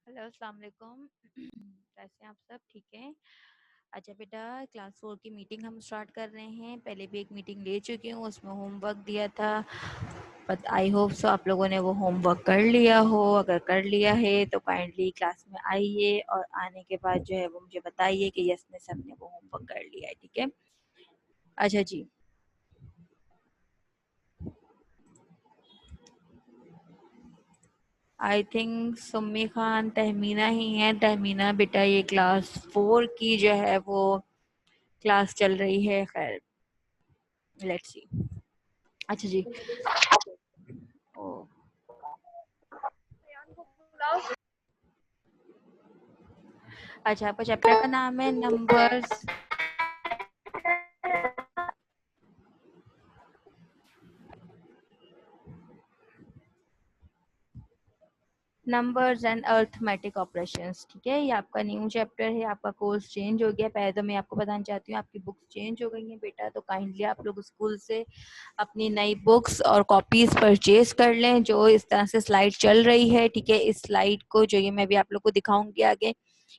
Hello अस्सलाम वालेकुम। कैसे हैं आप सब? ठीक है। अच्छा बेटा, क्लास 4 की मीटिंग हम स्टार्ट कर रहे हैं। पहले भी एक मीटिंग ले चुकी हूँ, उसमें होमवर्क दिया था, बट आई होप सो आप लोगों ने वो होमवर्क कर लिया हो। अगर कर लिया है तो काइंडली क्लास में आइए और आने के बाद जो है वो मुझे बताइए कि यस ने सबने वो होमवर्क कर लिया है। ठीक है। अच्छा जी, आई थिंक सुम्मी खान तहमीना ही है। तहमीना बेटा, ये क्लास 4 की जो है वो क्लास चल रही है। खैर, लेट्स सी। अच्छा जी। ओ, अच्छा, आपका चैप्टर का नाम है numbers. Numbers and arithmetic operations. ठीक है, ये आपका न्यू चैप्टर है। आपका कोर्स चेंज हो गया। पहले तो मैं आपको बताना चाहती हूँ, आपकी बुक्स चेंज हो गई हैं बेटा, तो काइंडली आप लोग स्कूल से अपनी नई बुक्स और कॉपीज परचेज कर लें। जो इस तरह से स्लाइड चल रही है, ठीक है, इस स्लाइड को जो ये मैं भी आप लोग को दिखाऊंगी आगे,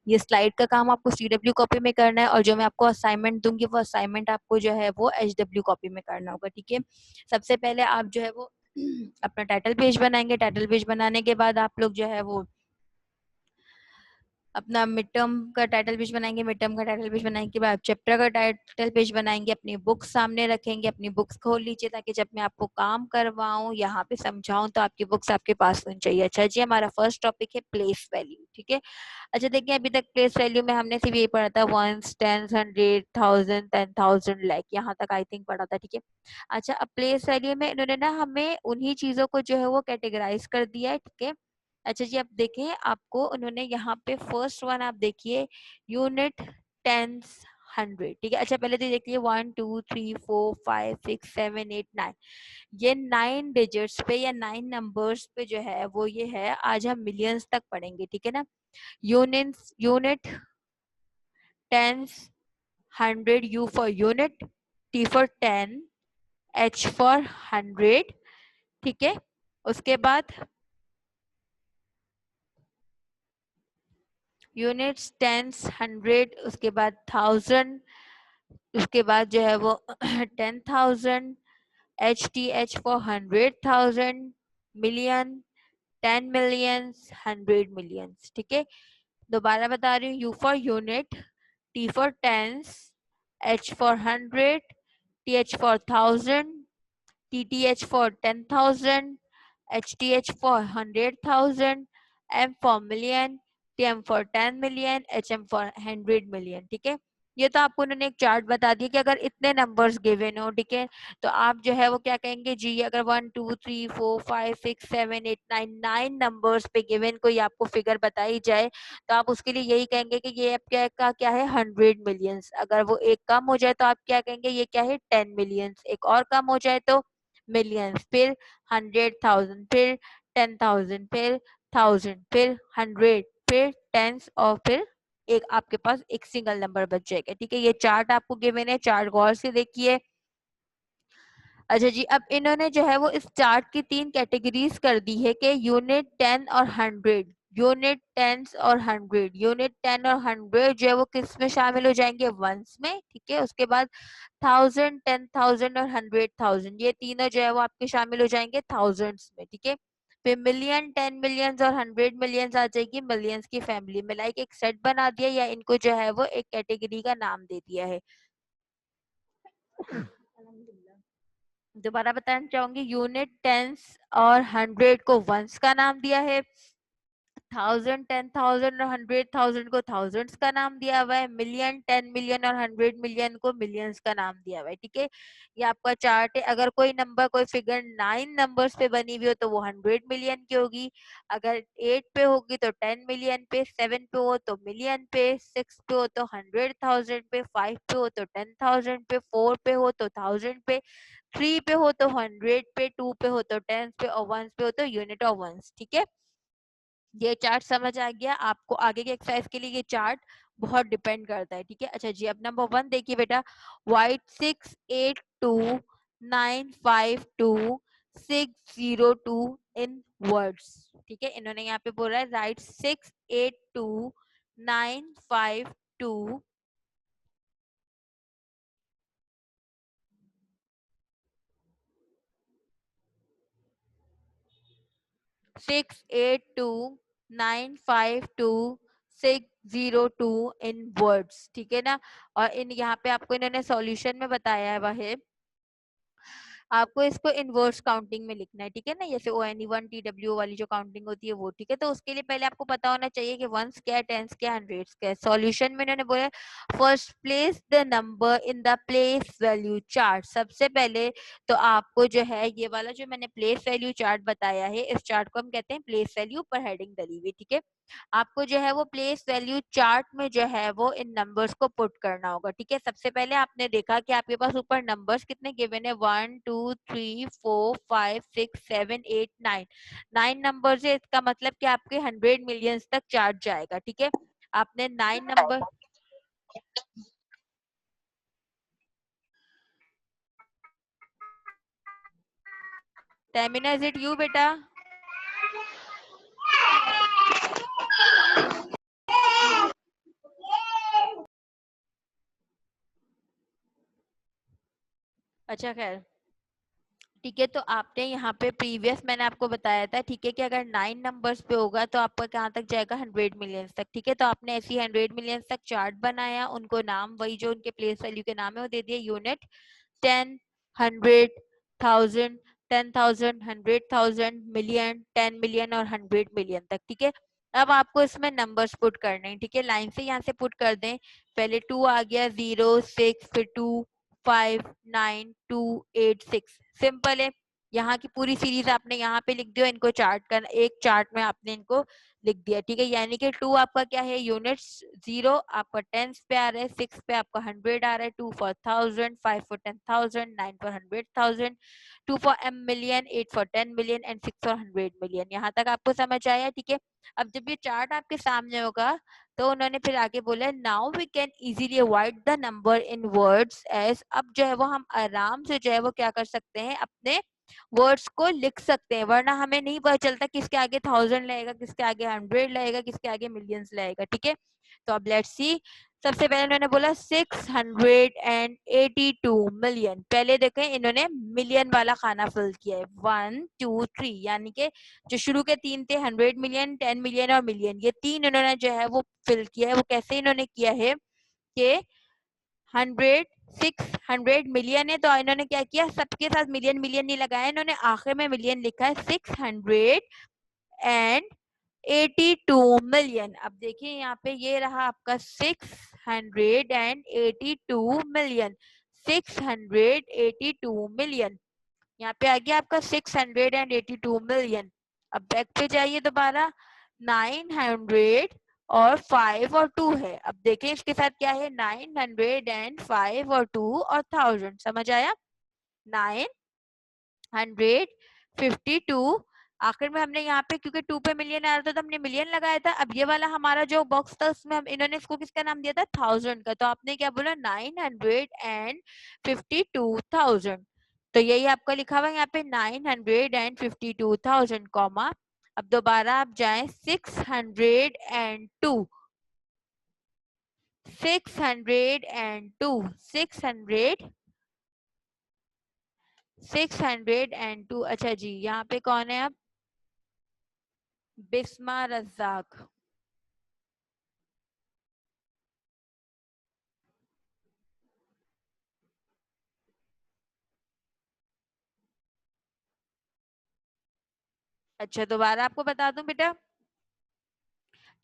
ये स्लाइड का काम आपको CW कॉपी में करना है, और जो मैं आपको असाइनमेंट दूंगी वो असाइनमेंट आपको जो है वो HW कॉपी में करना होगा। ठीक है। सबसे पहले आप जो है वो अपना टाइटल पेज बनाएंगे। टाइटल पेज बनाने के बाद आप लोग जो है वो अपना मिड टर्म का टाइटल पेज बनाएंगे। मिड टर्म का टाइटल पेज बनाने के बाद चैप्टर का टाइटल पेज बनाएंगे। अपनी बुक्स सामने रखेंगे। अपनी बुक्स खोल लीजिए ताकि जब मैं आपको काम करवाऊं, यहाँ पे समझाऊं, तो आपकी बुक्स आपके पास होनी चाहिए। अच्छा जी, हमारा फर्स्ट टॉपिक है प्लेस वैल्यू। ठीक है। अच्छा देखिए, अभी तक प्लेस वैल्यू में हमने सिर्फ यही पढ़ा था, वंस, टेंस, 100, 1000, 10,000, लाइक, यहाँ तक आई थिंक पढ़ा था। ठीक है। अच्छा, अब प्लेस वैल्यू में इन्होंने ना हमें उन्हीं चीजों को जो है वो कैटेगराइज कर दिया है। ठीक है। अच्छा जी, अब देखें, आपको उन्होंने यहाँ पे फर्स्ट वन आप देखिए, यूनिट, टेंस, 100। ठीक है। अच्छा, पहले तो देखिए 1 2 3 4 5 6 7 8 9, ये 9 डिजिट्स पे या 9 नंबर्स पे जो है वो ये है। आज हम मिलियंस तक पढ़ेंगे। ठीक है ना। Units, unit, tens, 100, U for unit, T for 10, H for 100। ठीक है। उसके बाद यूनिट्स, टेंस, 100, उसके बाद 1000, उसके बाद जो है वो 10,000, HTH for 100,000, million, 10 millions, 100 millions. ठीक है। दोबारा बता रही हूँ, U for unit, T for tens, H for 100, TH for 1000, TTH for 10,000, HTH for 100,000, M for million, TM for 10 million, HM for 100 million। ठीक है। ये तो आपको उन्होंने एक चार्ट बता दिया कि अगर इतने नंबर्स गिवन हो, ठीक है, तो आप जो है वो क्या कहेंगे जी, अगर 1 2 3 4 5 6 7 8 9 नंबर्स पे गिवन कोई आपको फिगर बताई जाए, तो आप उसके लिए यही कहेंगे कि ये क्या है 100 मिलियंस। अगर वो एक कम हो जाए तो आप क्या कहेंगे, ये क्या है 10 मिलियंस। एक और कम हो जाए तो मिलियंस, फिर 100,000, फिर 10,000, फिर 1000, फिर 100, फिर टेंस, और फिर एक आपके पास एक सिंगल नंबर बच जाएगा। ठीक है। ये चार्ट आपको गिवन है, चार्ट गौर से देखिए। अच्छा जी, अब इन्होंने जो है वो इस चार्ट की 3 कैटेगरीज कर दी है कि यूनिट, 10 और 100। यूनिट, टेंस और 100। यूनिट, 10 और 100 जो है वो किस में शामिल हो जाएंगे, वंस में। ठीक है। उसके बाद 1000, 10,000 और 100,000, ये तीनों जो है वो आपके शामिल हो जाएंगे थाउजेंड्स में। ठीक है। फिर मिलियन, 10 मिलियंस और 100 मिलियंस आ जाएगी मिलियंस की फैमिली में। लाइक एक सेट बना दिया, या इनको जो है वो एक कैटेगरी का नाम दे दिया है। दोबारा बताना चाहूंगी, यूनिट, टेंस और 100 को वंस का नाम दिया है, 1000, 10,000 और 100,000 को थाउजेंड्स का नाम दिया हुआ है, मिलियन, 10 मिलियन और 100 मिलियन को मिलियंस का नाम दिया हुआ है। ठीक है। ये आपका चार्ट है। अगर कोई नंबर, कोई फिगर 9 नंबर्स पे बनी हुई हो तो वो 100 मिलियन की होगी। अगर 8 पे होगी तो 10 मिलियन पे, 7 पे हो तो मिलियन पे, 6 पे हो तो 100,000 पे, 5 पे हो तो 10,000 पे, 4 पे हो तो 1000 पे, 3 पे हो तो 100 पे, 2 पे हो तो 10 पे, और 1 पे हो तो यूनिट ऑफ वंस। ठीक है। ये चार्ट समझ आ गया आपको? आगे के एक्सरसाइज के लिए ये चार्ट बहुत डिपेंड करता है। ठीक है। अच्छा जी, अब नंबर 1 देखिए बेटा, वाइट 682952602 इन वर्ड्स। ठीक है। इन्होंने यहाँ पे बोला है राइट 6 682 952 682 952 602 इन वर्ड्स, ठीक है ना। और इन यहाँ पे आपको इन्होंने सॉल्यूशन में बताया है वह आपको इसको इनवर्स काउंटिंग में लिखना है, ठीक है ना, जैसे ONE1 TWO वाली जो काउंटिंग होती है वो, ठीक है। तो उसके लिए पहले आपको पता होना चाहिए कि वंस क्या है, टेंस क्या है, हंड्रेड्स क्या है। सॉल्यूशन में इन्होंने बोला first place the number in the place value chart. सबसे पहले तो आपको जो है ये वाला जो मैंने प्लेस वैल्यू चार्ट बताया है, इस चार्ट को हम कहते हैं प्लेस वैल्यू पर हेडिंग डली हुई, ठीक है। आपको जो है वो प्लेस वैल्यू चार्ट में जो है वो इन नंबर्स को पुट करना होगा, ठीक है। सबसे पहले आपने देखा कि आपके पास ऊपर नंबर्स कितने गिवन है, 1 2 3 4 5 6 7 8 9 9 नंबर है। इसका मतलब कि आपके 100 मिलियंस तक चार्ट जाएगा, ठीक है। आपने 9 नंबर टेमिना, इज इट यू बेटा? अच्छा खैर, ठीक है। तो आपने यहाँ पे प्रीवियस मैंने आपको बताया था, ठीक है, कि अगर 9 नंबर्स पे होगा तो आपका कहाँ तक जाएगा, 100 मिलियंस तक, ठीक है। तो आपने ऐसी 100 मिलियंस तक चार्ट बनाया, उनको नाम वही जो उनके प्लेस वैल्यू के नाम है वो दे दिया, यूनिट 10 100 1000 10,000 100,000 मिलियन 10 मिलियन और 100 मिलियन तक, ठीक है। अब आपको इसमें नंबर्स पुट करने हैं, ठीक है। लाइन से यहाँ से पुट कर दें। पहले 2 आ गया, 0 6 फिर 2 5 9 2 8 6, सिंपल है। यहाँ की पूरी सीरीज आपने यहाँ पे लिख दिया, इनको चार्ट कर एक चार्ट में आपने इनको लिख दिया, ठीक है। यानी कि 2 आपका क्या है यूनिट्स, 0 आपका टेंस पे आ रहा है, 6 पे आपका 100 आ रहा है, 2 for 1000 5 for 10,000 9 for 100,000 2 for m million 8 for 10 million and 6 for 100 million. यहाँ तक आपको समझ आया, ठीक है। अब जब ये चार्ट आपके सामने होगा तो उन्होंने फिर आगे बोला now we can easily avoid the number in words as, अब जो है वो हम आराम से जो है वो क्या कर सकते हैं, अपने वर्ड्स को लिख सकते हैं, वरना हमें नहीं पता चलता किसके आगे 1000 लगेगा, किसके आगे 100 लगेगा, किसके आगे मिलियंस लगेगा, ठीक है। तो अब लेट्स सी। सबसे पहले उन्होंने बोला 682 मिलियन। पहले देखें इन्होंने मिलियन वाला खाना फिल किया है, 1 2 3, यानी कि जो शुरू के 3 थे 100 मिलियन 10 मिलियन और मिलियन, ये 3 इन्होंने जो है वो फिल किया है। वो कैसे इन्होंने किया है कि 600 मिलियन है तो इन्होंने क्या किया, सबके साथ मिलियन मिलियन नहीं लगाया, इन्होंने आखिर में मिलियन लिखा है, 682 मिलियन। अब देखिए यहाँ पे ये रहा आपका 682 मिलियन, 682 मिलियन, यहाँ पे आ गया आपका 682 मिलियन। अब बैक पे जाइए दोबारा, 900 और 5 और 2 है। अब देखें इसके साथ क्या है, 905 और 2 और 1000, समझ आया, 952। आखिर में हमने यहाँ पे क्योंकि 2 पे मिलियन आ रहा था तो हमने मिलियन लगाया था। अब ये वाला हमारा जो बॉक्स था उसमें हम इन्होंने इसको किसका नाम दिया था, 1000 का, तो आपने क्या बोला, 952,000। तो यही आपका लिखा हुआ है यहाँ पे 952,000 कॉमा। अब दोबारा आप जाएं 602 602। अच्छा जी, यहाँ पे कौन है अब, बिस्मा रज्जाक। अच्छा दोबारा आपको बता दूं बेटा,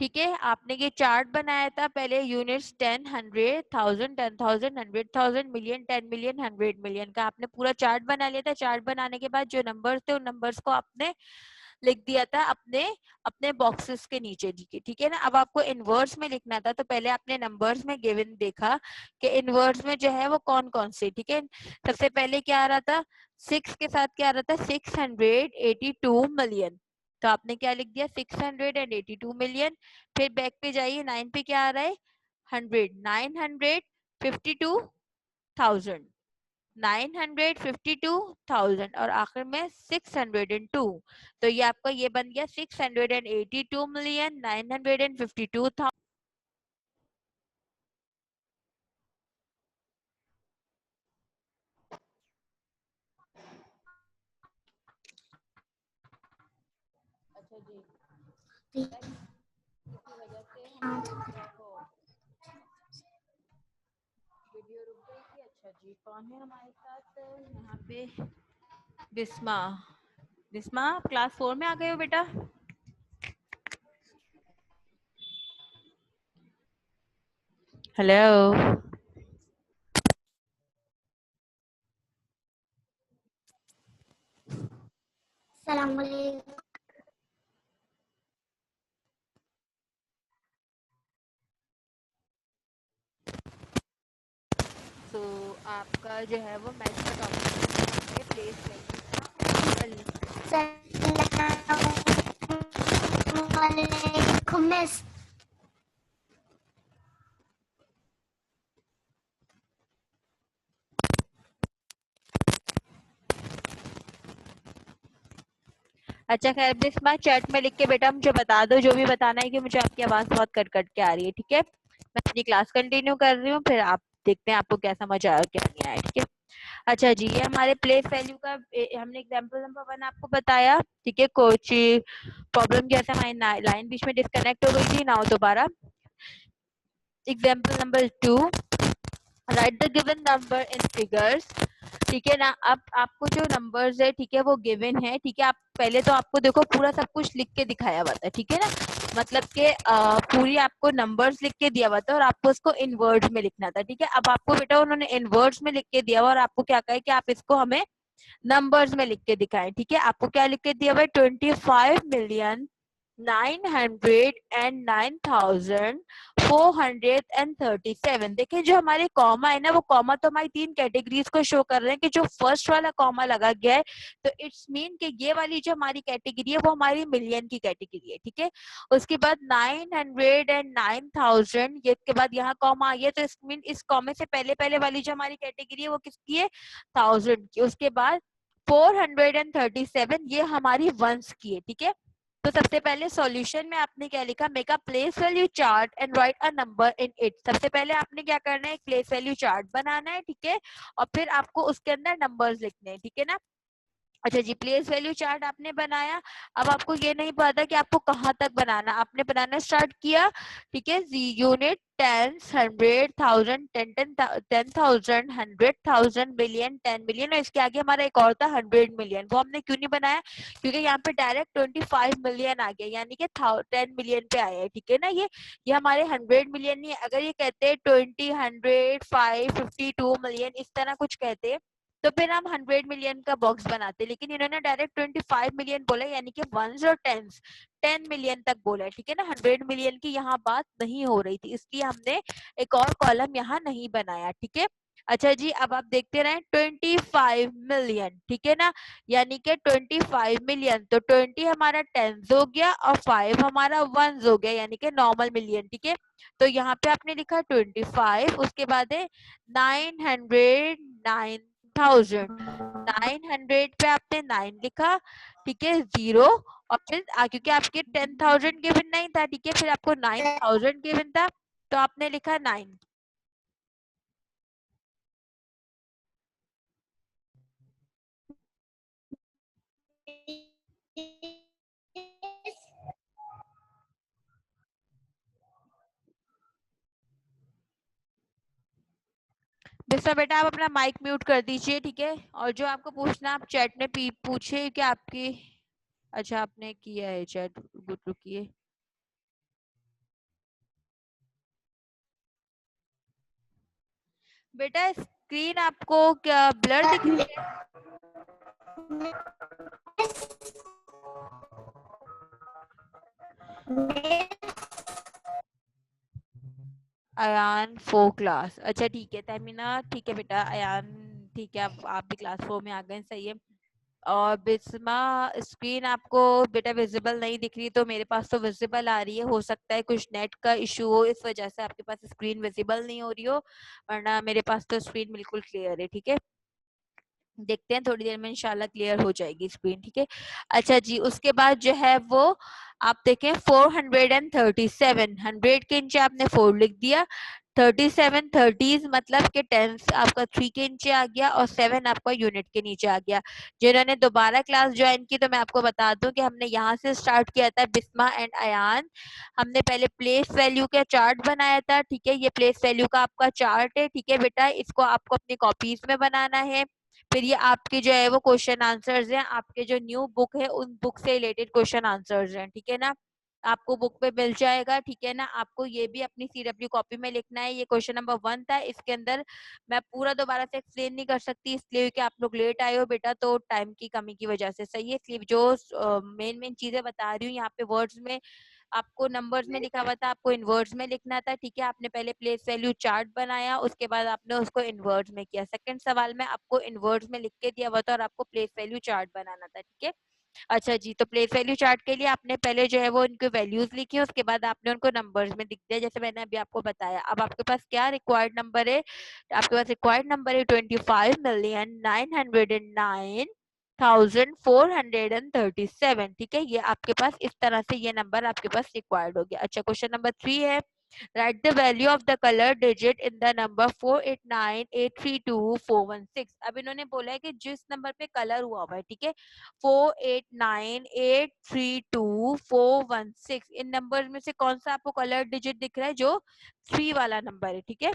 ठीक है। आपने ये चार्ट बनाया था पहले, यूनिट्स 10 100 1000 10,000 100,000 मिलियन 10 मिलियन 100 मिलियन का आपने पूरा चार्ट बना लिया था। चार्ट बनाने के बाद जो नंबर्स थे उन नंबर्स को आपने लिख दिया था अपने अपने बॉक्सेस के नीचे, ठीक है ना। अब आपको इनवर्स में लिखना था, तो पहले आपने नंबर्स में गिवन देखा कि इनवर्स में जो है वो कौन कौन से, ठीक है। सबसे पहले क्या आ रहा था, 6 के साथ क्या आ रहा था, 682 मिलियन, तो आपने क्या लिख दिया, 682 मिलियन। फिर बैक पे जाइए, 9 पे क्या आ रहा है, 100, 952,000, 952,000 और आखिर में 602। तो ये आपका ये बन गया 682,952,000। अच्छा जी, इसी वजह से वीडियो रुक गई थी। अच्छा जी, कौन है हमारे साथ यहाँ पे? बिस्मा। बिस्मा, क्लास 4 में आ गए हो बेटा? हेलो। सलाम वालेकुम। तो आपका जो है वो मैथ का टॉपिक है प्लेस सलाम वालेकुम मिस। अच्छा खैर, बिस्मा चैट में लिख के बेटा मुझे बता दो जो भी बताना है, कि मुझे आपकी आवाज बहुत कट कट के आ रही है। ठीक है, मैं अपनी क्लास कंटिन्यू कर रही हूँ, फिर आप देखते हैं आपको क्या समझ आया क्या नहीं आया। ठीक है। अच्छा जी, ये हमारे प्लेस वैल्यू का हमने एग्जांपल नंबर 1 आपको बताया। ठीक है, कुछ प्रॉब्लम क्या था, हमारी लाइन बीच में डिस्कनेक्ट हो गई थी ना, दोबारा। Example number 2, right the given number in figures. ठीक है ना, अब आपको जो नंबर्स है, ठीक है, वो गिवन है। ठीक है, आप पहले तो आपको देखो पूरा सब कुछ लिख के दिखाया हुआ था। ठीक है ना, मतलब कि पूरी आपको नंबर्स लिख के दिया हुआ था और आपको उसको इन वर्ड्स में लिखना था। ठीक है, अब आपको बेटा उन्होंने इन वर्ड्स में लिख के दिया हुआ और आपको क्या कहा है कि आप इसको हमें नंबर्स में लिख के दिखाएं। ठीक है, आपको क्या लिख के दिया हुआ है? 25,909,437। देखिए जो हमारे कॉमा है ना, वो कॉमा तो हमारी 3 कैटेगरीज को शो कर रहे हैं, कि जो फर्स्ट वाला कॉमा लगा गया है तो इट्स मीन कि ये वाली जो हमारी कैटेगरी है वो हमारी मिलियन की कैटेगरी है। ठीक है, उसके बाद 909,000, ये के बाद यहाँ कॉमा आ गया, तो इस मीन इस कॉमे से पहले पहले वाली जो हमारी कैटेगरी है वो किसकी है? 1000 की। उसके बाद 437, ये हमारी वंस की है। ठीक है, तो सबसे पहले सॉल्यूशन में आपने क्या लिखा? Make a place value chart and right a number in it. सबसे पहले आपने क्या करना है? एक प्लेस वैल्यू चार्ट बनाना है। ठीक है, और फिर आपको उसके अंदर नंबर्स लिखने हैं। ठीक है ना। अच्छा जी, प्लेस वैल्यू चार्ट आपने बनाया। अब आपको ये नहीं पता कि आपको कहाँ तक बनाना, आपने बनाना स्टार्ट किया। ठीक है, यूनिट, टेंस, 100,000, 10,000, 100,000, मिलियन, 10 मिलियन, और इसके आगे हमारा एक और था 100 मिलियन। वो हमने क्यों नहीं बनाया? क्योंकि यहाँ पे डायरेक्ट 25 मिलियन आ गया, यानी कि 10 मिलियन पे आया है। ठीक है ना, ये हमारे 100 मिलियन नहीं है। अगर ये कहते हैं 20, 100, 5, 52 मिलियन, इस तरह कुछ कहते तो फिर हम 100 मिलियन का बॉक्स बनाते, लेकिन इन्होंने डायरेक्ट 25 मिलियन बोला, यानी कि वंस और टेंस, 10 मिलियन तक बोला है। ठीक है ना, 100 मिलियन की यहाँ बात नहीं हो रही थी, इसलिए हमने एक और कॉलम यहाँ नहीं बनाया। ठीक है। अच्छा जी, अब आप देखते रहे 25 मिलियन। ठीक है ना, यानी कि 25 मिलियन, तो 20 हमारा टेंस हो गया और 5 हमारा वंस हो गया, यानी कि नॉर्मल मिलियन। ठीक है, तो यहाँ पे आपने लिखा 25, उसके बाद है 909,000, 900 पे आपने 9 लिखा। ठीक है, 0, और फिर क्योंकि आपके 10,000 गिवन नहीं था, ठीक है, फिर आपको 9,000 गिवन था, तो आपने लिखा 9। बिस्वा बेटा आप अपना माइक म्यूट कर दीजिए। ठीक है, और जो आपको पूछना आप चैट में पूछिए कि आपकी। अच्छा आपने किया है चैट, गुड, रुकिए। बेटा स्क्रीन आपको क्या ब्लर दिख रही है? अयान 4 क्लास, अच्छा ठीक है तहमीना, ठीक है बेटा अयान, ठीक है, आप भी क्लास 4 में आ गए, सही है। और बिस्मा, स्क्रीन आपको बेटा विजिबल नहीं दिख रही, तो मेरे पास तो विजिबल आ रही है, हो सकता है कुछ नेट का इशू हो, इस वजह से आपके पास स्क्रीन विजिबल नहीं हो रही हो, वरना मेरे पास तो स्क्रीन बिल्कुल क्लियर है। ठीक है, देखते हैं थोड़ी देर में इंशाल्लाह क्लियर हो जाएगी स्क्रीन, ठीक है। अच्छा जी, उसके बाद जो है वो आप देखें 437, 100 के नीचे आपने 4 लिख दिया, 37 30 मतलब कि 10 आपका 3 के नीचे आ गया और 7 आपका यूनिट के नीचे आ गया। जिन्होंने दोबारा क्लास ज्वाइन की तो मैं आपको बता दूं कि हमने यहाँ से स्टार्ट किया था बिस्मा एंड अयान। हमने पहले प्लेस वैल्यू का चार्ट बनाया था, ठीक है। ये प्लेस वैल्यू का आपका चार्ट है, ठीक है बेटा। इसको आपको अपनी कॉपीज में बनाना है। फिर ये आपके जो है वो क्वेश्चन आंसर्स हैं, आपके जो न्यू बुक है उन बुक से रिलेटेड क्वेश्चन आंसर्स हैं, ठीक है ना। आपको बुक पे मिल जाएगा, ठीक है ना। आपको ये भी अपनी सीडब्ल्यू कॉपी में लिखना है। ये क्वेश्चन नंबर 1 था, इसके अंदर मैं पूरा दोबारा से एक्सप्लेन नहीं कर सकती इसलिए कि आप लोग लेट आए हो बेटा, तो टाइम की कमी की वजह से, सही है। इसलिए जो मेन मेन चीजें बता रही हूँ यहाँ पे वर्ड्स में, आपको नंबर्स में लिखा हुआ था, आपको इनवर्ड्स में लिखना था, ठीक है। आपने पहले प्लेस वैल्यू चार्ट बनाया, उसके बाद आपने उसको इनवर्ड्स में किया। सेकंड सवाल में आपको इनवर्ड्स में लिख के दिया हुआ था और आपको प्लेस वैल्यू चार्ट बनाना था, ठीक है। अच्छा जी, तो प्लेस वैल्यू चार्ट के लिए आपने पहले जो है वो उनके वैल्यूज लिखी, उसके बाद आपने उनको नंबर्स में लिख दिया, जैसे मैंने अभी आपको बताया। अब आपके पास क्या रिक्वायर्ड नंबर है? आपके पास रिक्वायर्ड नंबर है 25,909,437, ठीक है। ये आपके पास इस तरह से ये नंबर आपके पास रिक्वायर्ड हो गया। अच्छा, क्वेश्चन नंबर 3 है, right the value of the colour digit in the number 489,832,416। अब इन्होंने बोला है कि जिस नंबर पे कलर हुआ हुआ है, ठीक है, 489,832,416, इन नंबर में से कौन सा आपको कलर डिजिट दिख रहा है जो 3 वाला नंबर है, ठीक है।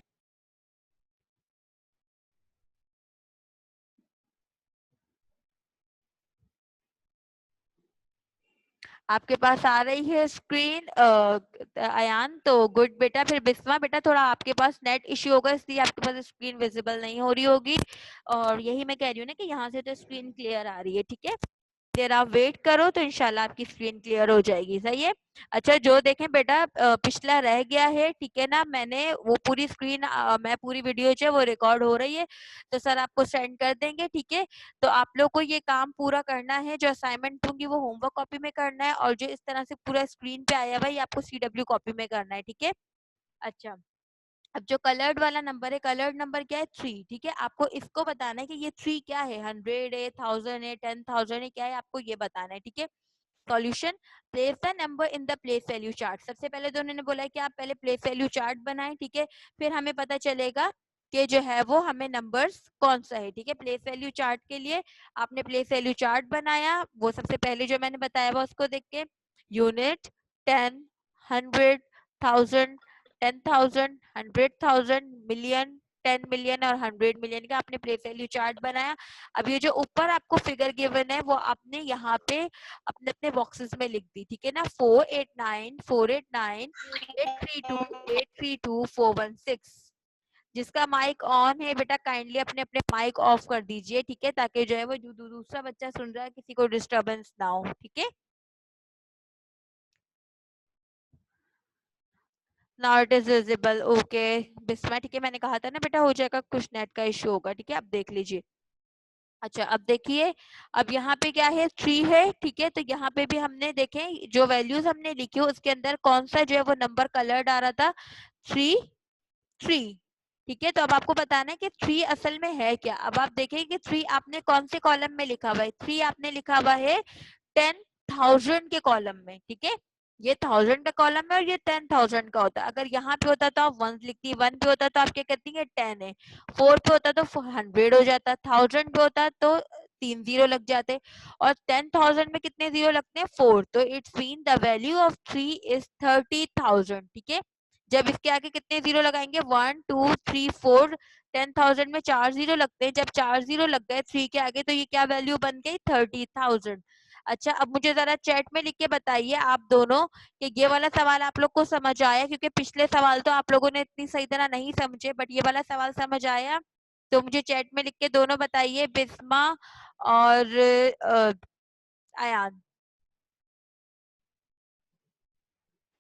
आपके पास आ रही है स्क्रीन अयान? तो गुड बेटा। फिर बिस्मा बेटा, थोड़ा आपके पास नेट इश्यू होगा इसलिए आपके पास स्क्रीन विजिबल नहीं हो रही होगी, और यही मैं कह रही हूँ ना कि यहाँ से तो स्क्रीन क्लियर आ रही है, ठीक है। देर आप वेट करो तो इंशाल्लाह आपकी स्क्रीन क्लियर हो जाएगी, सही है। अच्छा, जो देखें बेटा पिछला रह गया है, ठीक है ना, मैंने वो पूरी स्क्रीन मैं पूरी वीडियो जो है वो रिकॉर्ड हो रही है, तो सर आपको सेंड कर देंगे, ठीक है। तो आप लोग को ये काम पूरा करना है, जो असाइनमेंट दूंगी वो होमवर्क कॉपी में करना है, और जो इस तरह से पूरा स्क्रीन पे आया हुआ है ये आपको सीडब्ल्यू कॉपी में करना है, ठीक है। अच्छा, अब जो कलर्ड वाला नंबर है, कलर्ड नंबर क्या है? 3, ठीक है। आपको इसको बताना है कि ये 3 क्या है, 100 है, 1000 है, 10,000 है, क्या है, आपको ये बताना है, ठीक है। Solution, place the number in the place value chart. सबसे पहले तो उन्होंने बोला है कि आप पहले प्लेस वैल्यू चार्ट बनाएं, ठीक है। फिर हमें पता चलेगा कि जो है वो हमें नंबर्स कौन सा है, ठीक है। प्लेस वैल्यू चार्ट के लिए आपने प्लेस वैल्यू चार्ट बनाया, वो सबसे पहले जो मैंने बताया वो उसको देख के, यूनिट, 10, 100, 1000, 10,000, 100,000, मिलियन, 10 मिलियन और 100 मिलियन का आपने प्लेस वैल्यू चार्ट बनाया। अब ये जो ऊपर आपको फिगर गिवन है वो आपने यहाँ पे अपने अपने बॉक्सेस में लिख दी, ठीक है ना। 489,489,832,832,416। जिसका माइक ऑन है बेटा काइंडली अपने अपने माइक ऑफ कर दीजिए, ठीक है, ताकि जो है वो जो दूसरा बच्चा सुन रहा है किसी को डिस्टरबेंस ना हो, ठीक है। Not is visible, okay Bisma, ठीक है। मैंने कहा था ना बेटा हो जाएगा, कुछ नेट का इश्यू होगा, ठीक है। अब देख लीजिए। अच्छा, अब देखिए, अब यहाँ पे क्या है, 3 है, ठीक है। तो यहाँ पे भी हमने देखें जो वैल्यूज हमने लिखी उसके अंदर कौन सा जो है वो नंबर कलर्ड आ रहा था, 3, 3, ठीक है। तो अब आपको बताना है कि 3 असल में है क्या। अब आप देखें कि 3 आपने कौन से कॉलम में लिखा हुआ है, 3 आपने लिखा हुआ है 10,000 के कॉलम में, ठीक है। ये 1000 का कॉलम है और ये 10,000 का होता है। अगर यहाँ पे होता तो आप 1 लिखती, 1 पे होता तो आप क्या कहती है 10 है, 4 पे होता तो 100 हो जाता, 1000 पे होता तो 3 जीरो लग जाते, और 10,000 में कितने जीरो लगते हैं, 4। तो it's mean the value of 3 is 30,000, ठीक है। जब इसके आगे कितने जीरो लगाएंगे, 1 2 3 4, 10,000 में 4 जीरो लगते हैं, जब 4 जीरो लग गए 3 के आगे तो ये क्या वैल्यू बन गई, 30,000। अच्छा, अब मुझे जरा चैट में लिख के बताइए आप दोनों कि ये वाला सवाल आप लोग को समझ आया, क्योंकि पिछले सवाल तो आप लोगों ने इतनी सही तरह नहीं समझे, बट ये वाला सवाल समझ आया। तो मुझे चैट में लिख के दोनों बताइए, बिस्मा और अयान,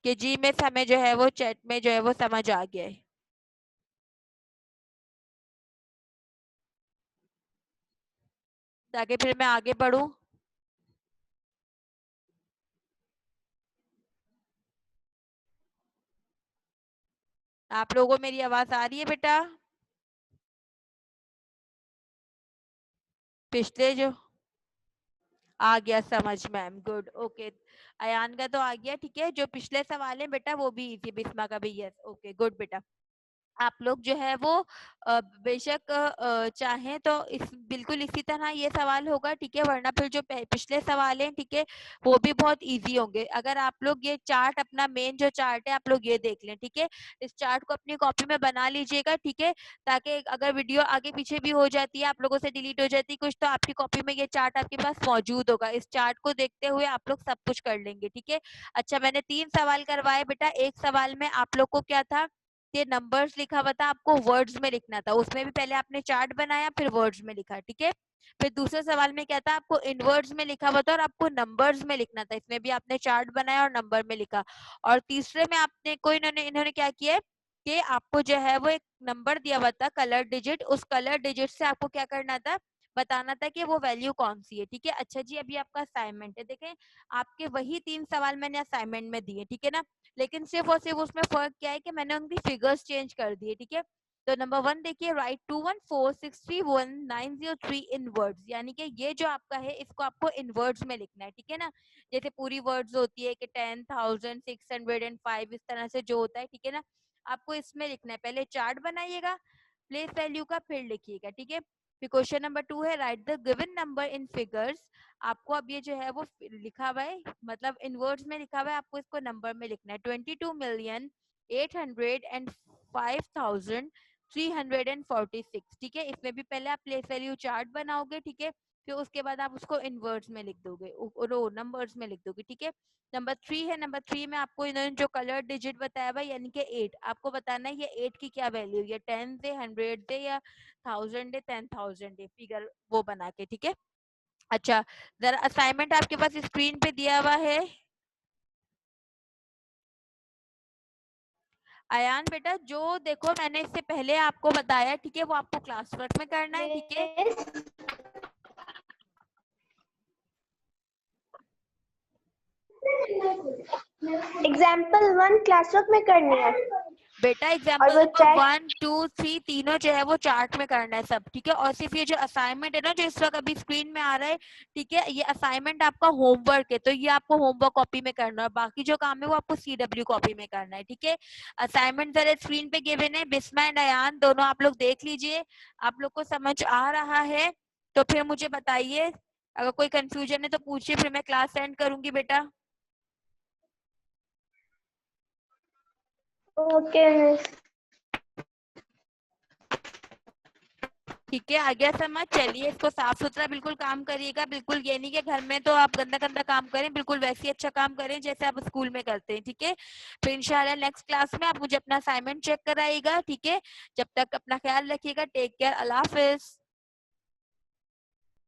कि जी में हमें जो है वो चैट में जो है वो समझ आ गया है, ताकि फिर मैं आगे बढ़ूं। आप लोगों को मेरी आवाज आ रही है बेटा? पिछले जो आ गया समझ मैम, गुड, ओके। अयान का तो आ गया, ठीक है। जो पिछले सवाल है बेटा वो भी इजी, बिस्मा का भी, यस, ओके, गुड बेटा। आप लोग जो है वो बेशक चाहें तो इस बिल्कुल इसी तरह ये सवाल होगा, ठीक है, वरना फिर जो पिछले सवाल हैं, ठीक है, वो भी बहुत इजी होंगे। अगर आप लोग ये चार्ट, अपना मेन जो चार्ट है, आप लोग ये देख लें, ठीक है। इस चार्ट को अपनी कॉपी में बना लीजिएगा, ठीक है, ताकि अगर वीडियो आगे पीछे भी हो जाती है, आप लोगों से डिलीट हो जाती है कुछ, तो आपकी कॉपी में ये चार्ट आपके पास मौजूद होगा। इस चार्ट को देखते हुए आप लोग सब कुछ कर लेंगे, ठीक है। अच्छा, मैंने 3 सवाल करवाए बेटा। एक सवाल में आप लोग को क्या था, ये नंबर्स लिखा हुआ था, आपको वर्ड्स में लिखना था। उसमें भी पहले आपने चार्ट बनाया, फिर वर्ड्स में लिखा, ठीक है। फिर दूसरे सवाल में क्या था, आपको इन वर्ड्स में लिखा हुआ था और आपको नंबर्स में लिखना था। इसमें भी आपने चार्ट बनाया और नंबर में लिखा। और तीसरे में आपने कोई इन्होंने क्या किया है कि आपको जो है वो एक नंबर दिया हुआ था, कलर डिजिट। उस कलर डिजिट से आपको क्या करना था, बताना था कि वो वैल्यू कौन सी है, ठीक है। अच्छा जी, अभी आपका असाइनमेंट है, देखें आपके वही 3 सवाल मैंने असाइनमेंट में दिए, ठीक है ना। लेकिन सिर्फ और सिर्फ उसमें फर्क क्या है कि मैंने उनकी फिगर्स चेंज कर दिए, ठीक है। तो नंबर 1 देखिए, राइट 214631903 इन वर्ड्स, यानी कि ये जो आपका है इसको आपको इन वर्ड्स में लिखना है, ठीक है ना। जैसे पूरी वर्ड्स होती है कि 10,605, इस तरह से जो होता है, ठीक है ना, आपको इसमें लिखना है। पहले चार्ट बनाइएगा प्लेस वैल्यू का, फिर लिखिएगा, ठीक है। फिर क्वेश्चन नंबर 2 है, right the given number in figures. आपको अब ये जो है वो लिखा हुआ है, मतलब इन वर्ड्स में लिखा हुआ है, आपको इसको नंबर में लिखना है। 22,805,346, ठीक है। इसमें भी पहले आप प्लेस वैल्यू चार्ट बनाओगे, ठीक है, फिर उसके बाद आप उसको इन वर्ड्स में लिख दोगे, नंबर्स में लिख दोगे, ठीक है। नंबर 3 है, नंबर 3 में आपको इन्होंने जो कलर डिजिट बताया हुआ यानी कि 8, आपको बताना है ये 8 की क्या वैल्यू है, 10 से 100 से या 1000 है, 10,000 है, फिगर वो बना के, ठीक है। अच्छा, जरा असाइनमेंट आपके पास स्क्रीन पे दिया हुआ है। अयान बेटा, जो देखो मैंने इससे पहले आपको बताया, ठीक है, वो आपको क्लास वर्क में करना है, ठीक है। एग्जाम्पल 1 क्लासवर्क में करनी है बेटा और एग्जाम्पल वो नंबर चैट 1 2 3 तीनों जो है वो चार्ट में करना है सब, ठीक है। और सिर्फ ये जो असाइनमेंट है ना, जो इस वक्त अभी स्क्रीन में आ रहा है, ठीक है, ये असाइनमेंट आपका होमवर्क है, तो ये आपको होमवर्क कॉपी में करना है। बाकी जो काम है वो आपको CW कॉपी में करना है, ठीक है। असाइनमेंट जरा स्क्रीन पे गिवन है, बिस्मा एंड अयान दोनों आप लोग देख लीजिए। आप लोग को समझ आ रहा है तो फिर मुझे बताइए, अगर कोई कंफ्यूजन है तो पूछिए, फिर मैं क्लास एंड करूंगी बेटा। Okay miss. ठीक है, आ गया समझ। चलिए, इसको साफ सुथरा बिल्कुल काम करिएगा, बिल्कुल ये नहीं कि घर में तो आप गंदा गंदा काम करें, बिल्कुल वैसे ही अच्छा काम करें जैसे आप स्कूल में करते हैं, ठीक है। फिर इंशाल्लाह नेक्स्ट क्लास में आप मुझे अपना असाइनमेंट चेक कराइएगा, ठीक है। जब तक अपना ख्याल रखिएगा, टेक केयर, अल्लाह हाफिज।